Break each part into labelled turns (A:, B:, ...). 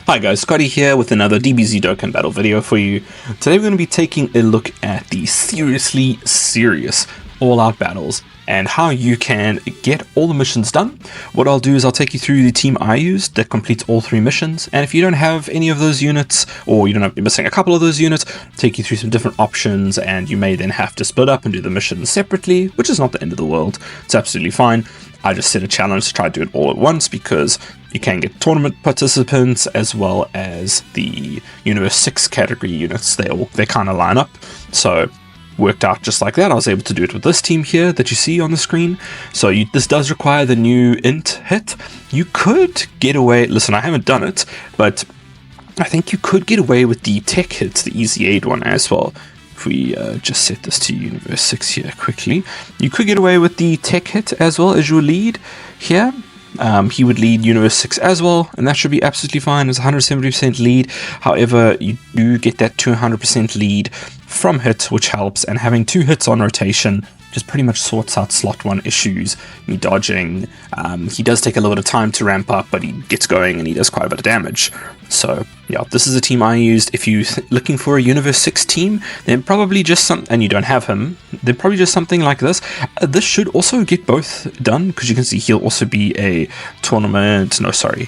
A: Hi guys, Scotty here with another DBZ Dokkan battle video for you. Today we're going to be taking a look at the seriously serious all-out battles and how you can get all the missions done. What I'll do is I'll take you through the team I used that completes all 3 missions, and if you don't have any of those units, or you're missing a couple of those units, take you through some different options, and you may then have to split up and do the missions separately, which is not the end of the world. It's absolutely fine. I just set a challenge to try to do it all at once because you can get tournament participants as well as the Universe 6 category units. They kind of line up, so worked out just like that. I was able to do it with this team here that you see on the screen. So this does require the new int hit. You could get away, listen, I haven't done it, but I think you could get away with the tech hits, the easy aid one as well. If we just set this to Universe 6 here quickly, you could get away with the tech hit as well as your lead here. He would lead Universe 6 as well, and that should be absolutely fine. It's 170% lead. However, you do get that 200% lead from hits, which helps, and having 2 hits on rotation just pretty much sorts out slot 1 issues. Me dodging, he does take a little bit of time to ramp up, but he gets going and he does quite a bit of damage. So yeah, this is a team I used. If you're looking for a Universe 6 team, then probably just and you don't have him, then probably just something like this. This should also get both done, because you can see he'll also be a tournament,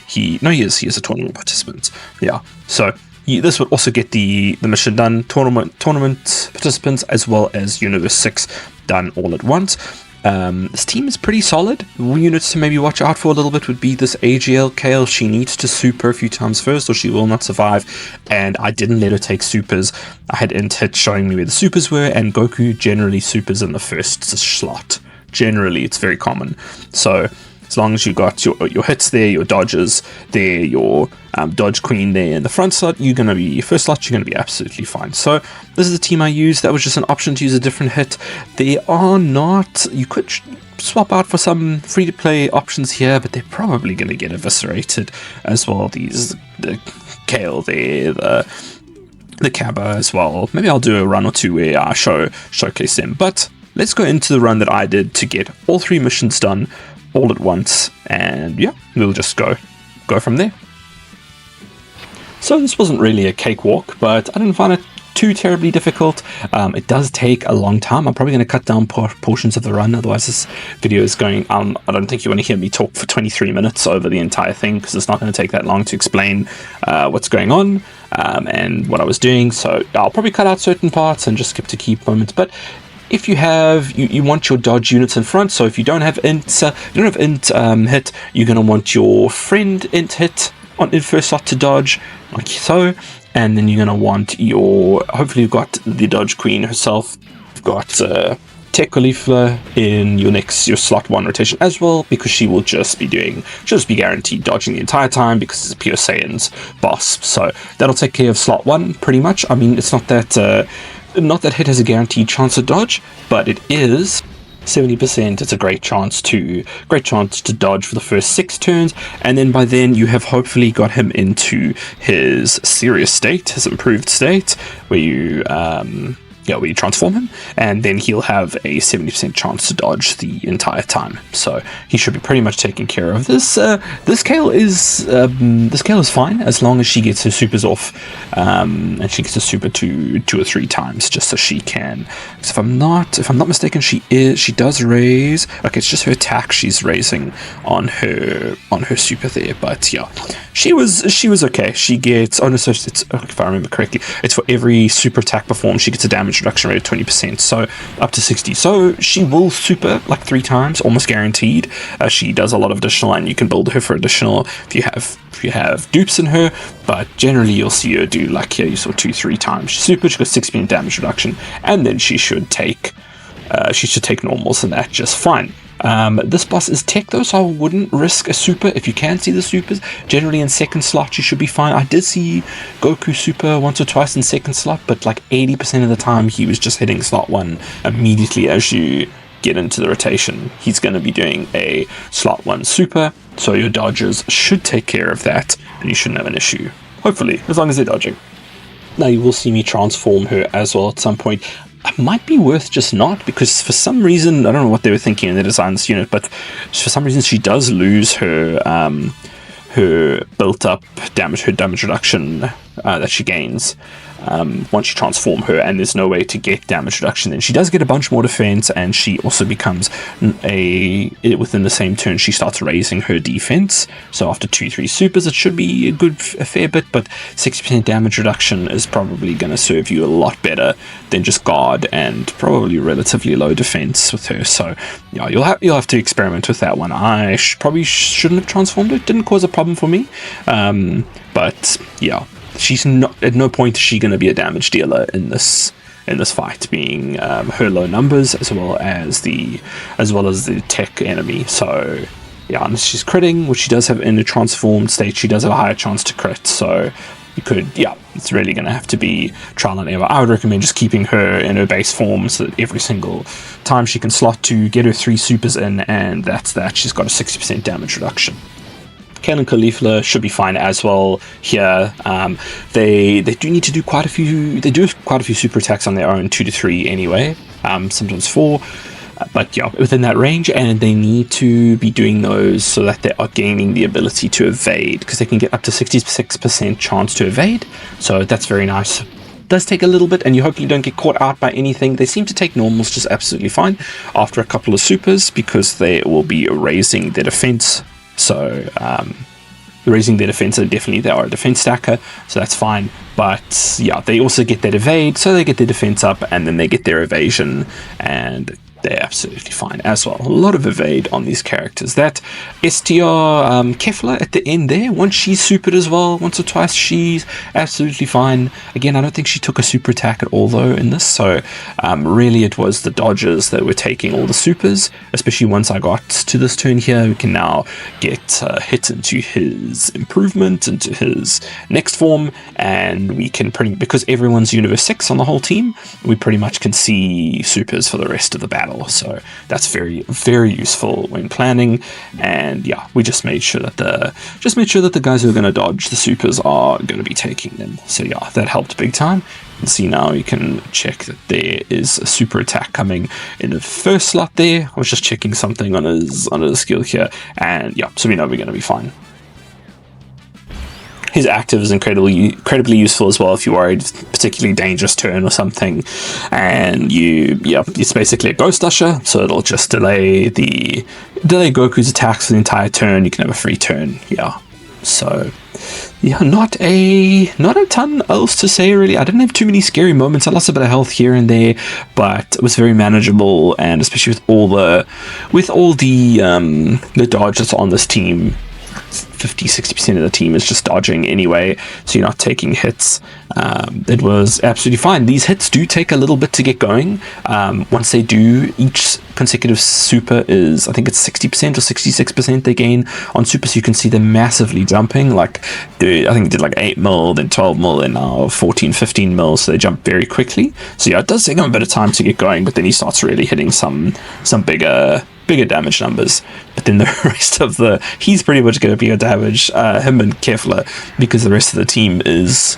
A: he is a tournament participant. Yeah, so this would also get the mission done, tournament participants as well as Universe 6 done all at once. This team is pretty solid. Units to maybe watch out for a little bit would be this AGL Kale. She needs to super a few times first or she will not survive, and I didn't let her take supers. I had int hit showing me where the supers were, and Goku generally supers in the first slot. Generally, it's very common. So as long as you got your hits there, your dodges there, your dodge queen there in the front slot, first slot, you're going to be absolutely fine. So this is the team I used. That was just an option to use a different hit. You could swap out for some free-to-play options here, but they're probably going to get eviscerated as well. The Kale there, the Cabba as well. Maybe I'll do a run or two where I showcase them. But let's go into the run that I did to get all 3 missions done all at once, and yeah, we'll just go from there. So this wasn't really a cakewalk, but I didn't find it too terribly difficult. It does take a long time. I'm probably going to cut down portions of the run, otherwise this video is going I don't think you want to hear me talk for 23 minutes over the entire thing, because it's not going to take that long to explain what's going on and what I was doing. So I'll probably cut out certain parts and just skip to key moments. But if you want your dodge units in front, so if you don't have int hit, you're going to want your friend int hit in first slot to dodge, like so, and then you're going to want hopefully you've got the dodge queen herself, you've got Tech Caulifla in your slot 1 rotation as well, because she'll just be guaranteed dodging the entire time because it's a pure Saiyan's boss. So that'll take care of slot 1 pretty much. I mean, it's not that hit has a guaranteed chance to dodge, but it is 70%. It's a great chance to dodge for the first 6 turns, and then by then you have hopefully got him into his serious state, his improved state, where you transform him, and then he'll have a 70% chance to dodge the entire time. So he should be pretty much taken care of. This Kale is fine as long as she gets her supers off, and she gets a super 2 or 3 times, just so she can. So if I'm not mistaken, she does raise. Okay, it's just her attack she's raising on her super there. But yeah, she was okay. She gets if I remember correctly, it's for every super attack performed, she gets a damage reduction rate of 20%, so up to 60. So she will super like 3 times, almost guaranteed. She does a lot of additional, and you can build her for additional if you have dupes in her, but generally you'll see her do, like here you saw 2-3 times. She super, she got 6% damage reduction, and then she should take normals and that just fine. This boss is tech though, so I wouldn't risk a super if you can see the supers. Generally in second slot you should be fine. I did see Goku super once or twice in second slot, but like 80% of the time he was just hitting slot 1 immediately as you get into the rotation. He's going to be doing a slot 1 super, so your dodgers should take care of that and you shouldn't have an issue, hopefully, as long as they're dodging. Now you will see me transform her as well at some point. It might be worth just not, because for some reason, I don't know what they were thinking in the design of this unit, but for some reason she does lose her her built up damage, her damage reduction that she gains once you transform her, and there's no way to get damage reduction. Then she does get a bunch more defense, and she also becomes within the same turn she starts raising her defense. So after 2-3 supers it should be a fair bit, but 60% damage reduction is probably going to serve you a lot better than just guard and probably relatively low defense with her. So yeah, you'll have to experiment with that one. I probably shouldn't have transformed it. Didn't cause a problem for me, but yeah, she's not, at no point is she going to be a damage dealer in this fight, being her low numbers as well as the tech enemy. So yeah, unless she's critting, which she does have in a transformed state, she does have a higher chance to crit. So you could, yeah, it's really going to have to be trial and error. I would recommend just keeping her in her base form so that every single time she can slot to get her 3 supers in, and that's that. She's got a 60% damage reduction. Ken and Caulifla should be fine as well here. They do need to do quite a few. They do quite a few super attacks on their own, 2 to 3 anyway. Sometimes 4. But yeah, within that range, and they need to be doing those so that they are gaining the ability to evade, because they can get up to 66% chance to evade. So that's very nice. Does take a little bit, and you hopefully don't get caught out by anything. They seem to take normals just absolutely fine after a couple of supers, because they will be raising their defense. So raising their defense, and definitely they are a defense stacker, so that's fine. But yeah, they also get that evade, so they get their defense up, and then they get their evasion, and they're absolutely fine as well. A lot of evade on these characters. That STR Kefla at the end there, once she's supered as well, once or twice, she's absolutely fine. Again, I don't think she took a super attack at all though in this, so really it was the dodges that were taking all the supers, especially once I got to this turn here. We can now get hit into his improvement, into his next form, and we can because everyone's Universe 6 on the whole team, we pretty much can see supers for the rest of the battle. So that's very, very useful when planning. And yeah, we just made sure that the guys who are going to dodge the supers are going to be taking them. So yeah, that helped big time. And see, now you can check that there is a super attack coming in the first slot there. I was just checking something on his skill here, and yeah, so we know we're going to be fine. His active is incredibly useful as well if you're worried, particularly dangerous turn or something, and it's basically a ghost usher, so it'll just delay Goku's attacks for the entire turn. You can have a free turn. Yeah, so yeah, not a ton else to say really. I didn't have too many scary moments. I lost a bit of health here and there, but it was very manageable, and especially with all the dodge that's on this team. 50-60% of the team is just dodging anyway, so you're not taking hits. It was absolutely fine. These hits do take a little bit to get going. Once they do, each consecutive super is, I think it's 60% or 66% they gain on super, so you can see them massively jumping. Like, I think it did like 8 mil, then 12 mil, and now 14, 15 mil, so they jump very quickly. So yeah, it does take him a bit of time to get going, but then he starts really hitting some bigger damage numbers. But then the rest of he's pretty much going to be a damage, him and Kefla, because the rest of the team is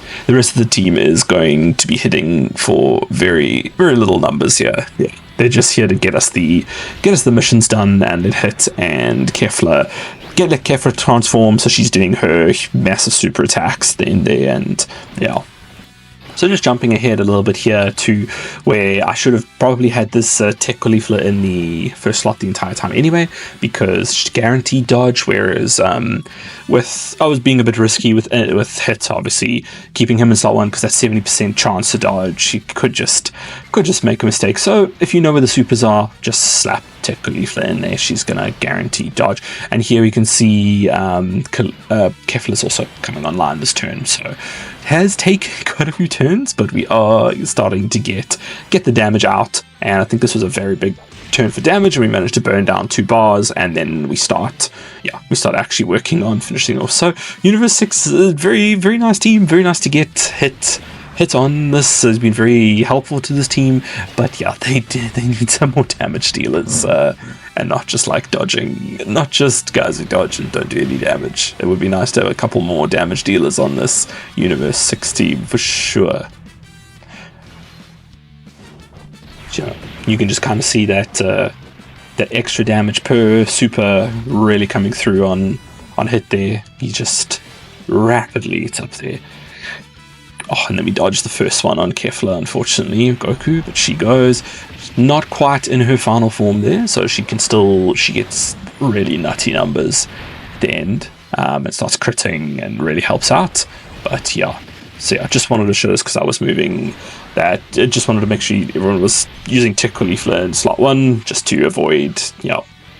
A: going to be hitting for very, very little numbers here. Yeah, they're just here to get us the missions done and then hit, and Kefla transform, so she's doing her massive super attacks in there, and yeah. So just jumping ahead a little bit here to where I should have probably had this Tech Caulifla in the first slot the entire time anyway, because guaranteed dodge, whereas I was being a bit risky with hits, obviously keeping him in slot 1, because that's 70% chance to dodge. He could just make a mistake. So if you know where the supers are, just slap Tech Caulifla in there. She's gonna guarantee dodge. And here we can see Kefla's also coming online this turn, so has taken quite a few turns, but we are starting to get the damage out, and I think this was a very big turn for damage, and we managed to burn down 2 bars, and then we start actually working on finishing off. So Universe 6 is a very, very nice team, very nice to get hit on. This has been very helpful to this team, but yeah, they need some more damage dealers, and not just like dodging, not just guys who dodge and don't do any damage. It would be nice to have a couple more damage dealers on this Universe 6 team for sure. So you can just kind of see that extra damage per super really coming through on on hit there. He just rapidly it's up there. Oh, and then we dodged the first one on Kefla, unfortunately, Goku, but she goes. Not quite in her final form there, so she gets really nutty numbers at the end. It starts critting and really helps out. But yeah, so yeah, I just wanted to show this because I was moving that. I just wanted to make sure everyone was using Tick Caulifla in slot 1 just to avoid,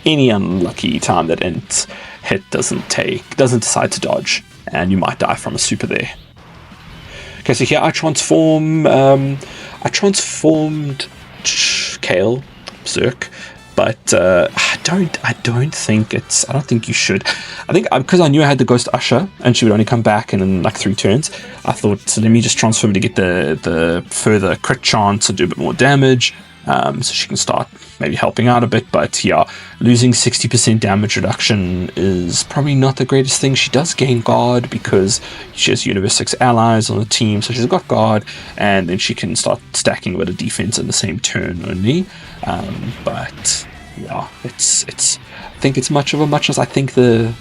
A: any unlucky time that Ent hit doesn't decide to dodge, and you might die from a super there. Okay, so here I transformed Kale, Zerk, but I don't think you should. I think because I knew I had the Ghost Usher and she would only come back in like 3 turns, I thought, so let me just transform to get the further crit chance to do a bit more damage, so she can start maybe helping out a bit. But yeah, losing 60% damage reduction is probably not the greatest thing. She does gain guard because she has Universe 6 allies on the team, so she's got guard, and then she can start stacking a bit of defense in the same turn only. But yeah, it's I think it's much of a muchness. I think the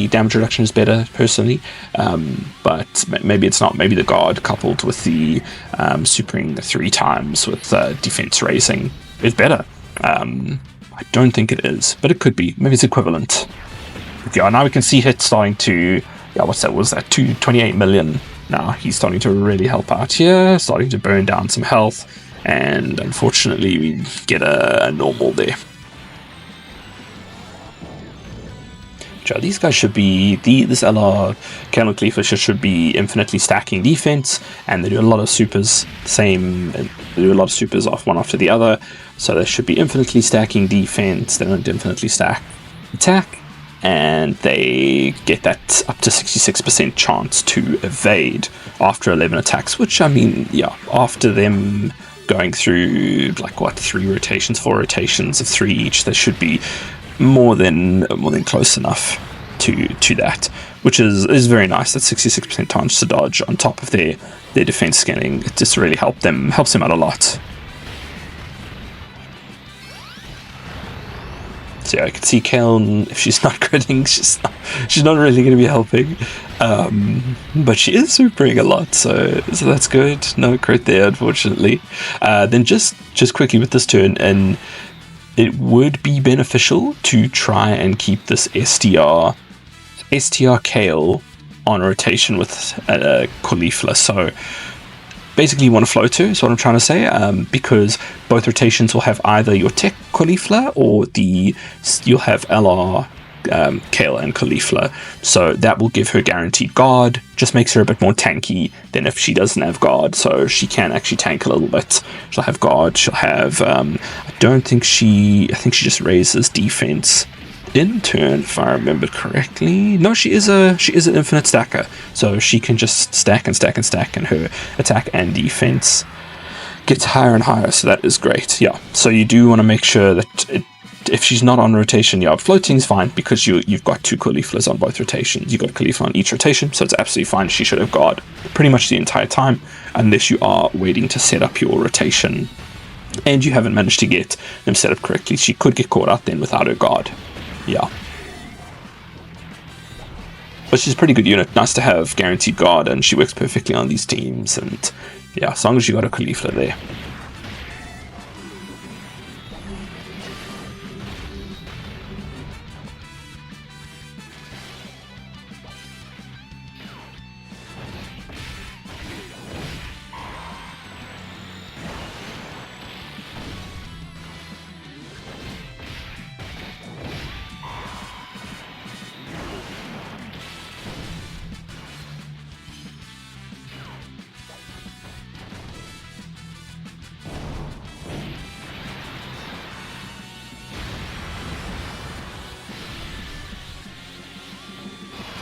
A: damage reduction is better personally, but maybe it's not. Maybe the guard coupled with the supering 3 times with defense raising is better. I don't think it is, but it could be. Maybe it's equivalent. But yeah, now we can see Hit starting to, what's that? Was that 28 million? Now he's starting to really help out here, starting to burn down some health, and unfortunately we get a normal there. So these guys should be, this LR Kale and Khalifa should be infinitely stacking defense, and they do a lot of supers, off one after the other, so they should be infinitely stacking defense. They don't infinitely stack attack, and they get that up to 66% chance to evade after 11 attacks, which, I mean, yeah, after them going through, 4 rotations of 3 each, they should be more than close enough to that, which is very nice. That 66% chance to dodge on top of their defense scaling, it just really helps them out a lot. So yeah, I can see Kale, if she's not critting, she's not really going to be helping, but she is supering a lot, so that's good. No crit there, unfortunately. Then just quickly with this turn, and it would be beneficial to try and keep this STR Kale on rotation with Caulifla. So basically you want to float her, is what I'm trying to say, because both rotations will have either your Tech Caulifla or you'll have LR Kale and Caulifla, so that will give her guaranteed guard, just makes her a bit more tanky than if she doesn't have guard, so she can actually tank a little bit. She'll have guard, she'll have I think she just raises defense in turn, if I remember correctly. No, she is an infinite stacker, so she can just stack and stack and stack, and her attack and defense gets higher and higher, so that is great. Yeah, so you do want to make sure that if she's not on rotation, floating is fine because you've got 2 Cauliflas on both rotations. You've got Caulifla on each rotation, so it's absolutely fine. She should have guard pretty much the entire time, unless you are waiting to set up your rotation and you haven't managed to get them set up correctly. She could get caught out then without her guard. Yeah. But she's a pretty good unit. Nice to have guaranteed guard, and she works perfectly on these teams. And yeah, as long as you got a Caulifla there.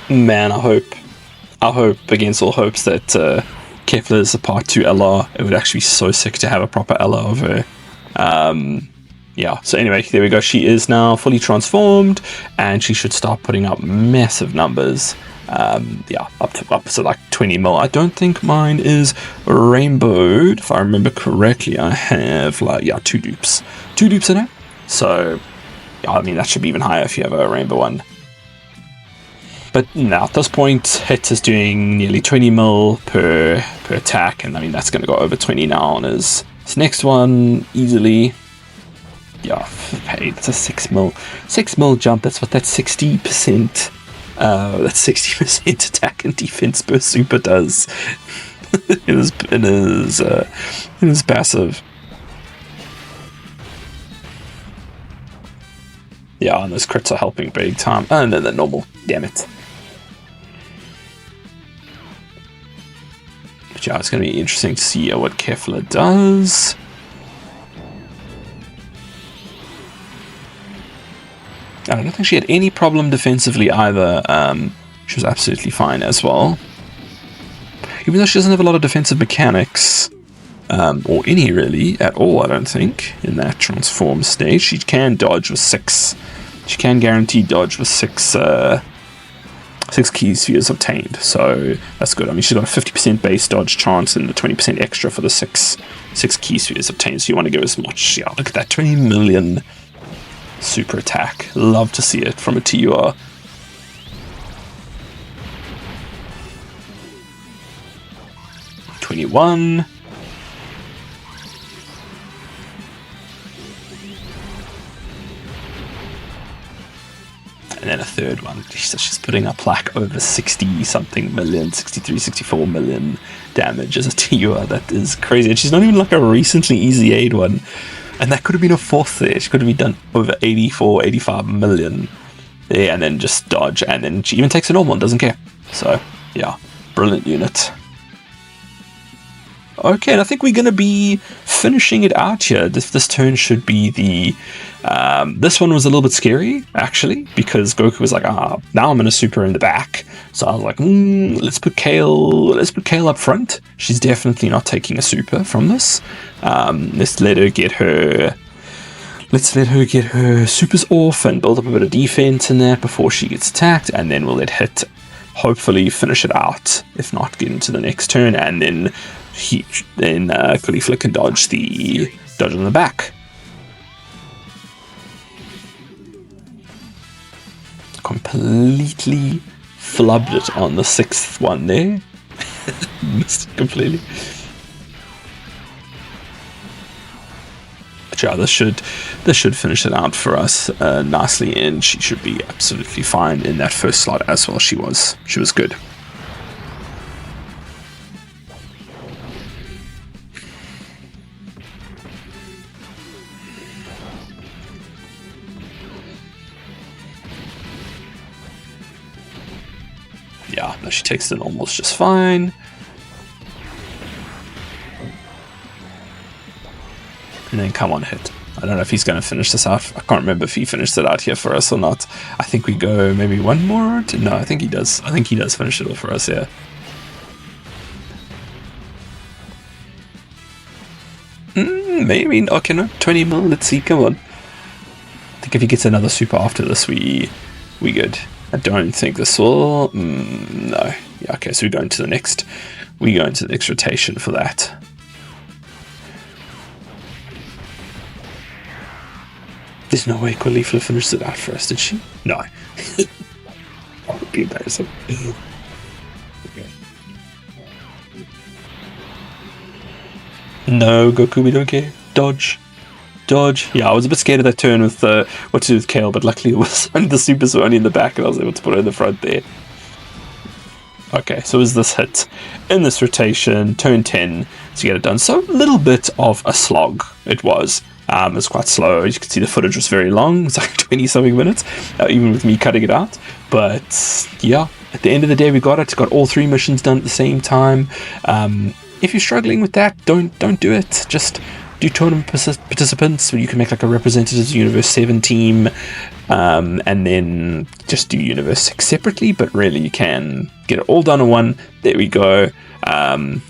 A: Man, I hope against all hopes that Kefla is a part 2 LR. It would actually be so sick to have a proper LR of her. Yeah, so anyway, there we go. She is now fully transformed, and she should start putting up massive numbers. Yeah, up to like 20 mil. I don't think mine is rainbowed. If I remember correctly, I have 2 dupes. 2 dupes in it. So, yeah, I mean, that should be even higher if you have a rainbow one. But now at this point, hit is doing nearly 20 mil per attack, and I mean that's going to go over 20 now on his next one easily. Yeah, hey, that's a 6 mil jump. That's 60%. That's 60% attack and defense per super does in his passive. Yeah, and those crits are helping big time. And then the normal, damn it. But yeah, it's going to be interesting to see what Kefla does. I don't think she had any problem defensively either. She was absolutely fine as well. Even though she doesn't have a lot of defensive mechanics, or any really at all, I don't think, in that transform stage. She can dodge with 6. She can guarantee dodge with 6 key spheres obtained, so that's good. I mean, she's got a 50% base dodge chance and a 20% extra for the 6 key spheres obtained, so you want to give as much. Yeah, look at that, 20 million super attack. Love to see it from a TUR. $21. And then a third one. She's putting up like over 60 something million, 63, 64 million damage as a TUR. That is crazy. And she's not even like a recently easy aid one. And that could have been a 4th there. She could have been done over 84, 85 million there, and then just dodge. And then she even takes a normal and doesn't care. So, yeah, brilliant unit. Okay, and I think we're going to be finishing it out here. This turn should be the... this one was a little bit scary, actually, because Goku was like, now I'm going to super in the back. So I was like, let's put Kale up front. She's definitely not taking a super from this. Let's let her get her supers off and build up a bit of defense in that before she gets attacked, and then we'll let Hit hopefully finish it out, if not get into the next turn, and then Caulifla can dodge on the back. Completely flubbed it on the 6th one there. Missed it completely. But yeah, this should finish it out for us nicely, and she should be absolutely fine in that first slot as well. She was good. Yeah, no, she takes the normals just fine. And then come on, Hit. I don't know if he's going to finish this out. I can't remember if he finished it out here for us or not. I think we go maybe one more. No, I think he does. I think he does finish it off for us, yeah. Maybe. Okay, no. 20 mil. Let's see. Come on. I think if he gets another super after this, we good. I don't think this will... no. Yeah, okay, so we go into the next rotation for that. There's no way Caulifla finished it out for us, did she? No. That would be embarrassing. Okay. No, Goku, we don't care. Dodge. Yeah, I was a bit scared of that turn with what to do with Kale, but luckily it was only the supers were only in the back and I was able to put her in the front there. Okay, so is this Hit in this rotation, turn 10 to get it done. So a little bit of a slog it was. It was quite slow. As you can see, the footage was very long. It's like 20-something minutes, even with me cutting it out. But yeah, at the end of the day, we got it. Got all 3 missions done at the same time. If you're struggling with that, don't do it. Just do tournament participants where you can make like a Representatives Universe 7 team, and then just do Universe 6 separately. But really, you can get it all done in one. There we go.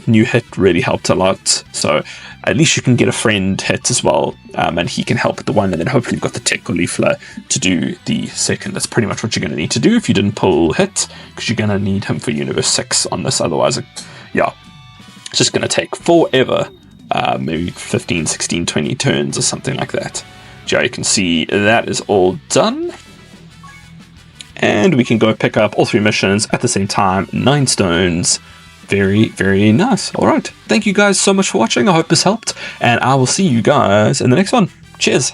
A: New Hit really helped a lot. So at least you can get a friend Hit as well, and he can help with the one, and then hopefully you've got the Tech Caulifla to do the second. That's pretty much what you're going to need to do if you didn't pull Hit, because you're going to need him for Universe 6 on this. Otherwise, yeah, it's just going to take forever. Maybe 15, 16, 20 turns or something like that. So you can see that is all done. and we can go pick up all 3 missions at the same time. 9 stones. Very, very nice. Alright, thank you guys so much for watching. I hope this helped, and I will see you guys in the next one. Cheers!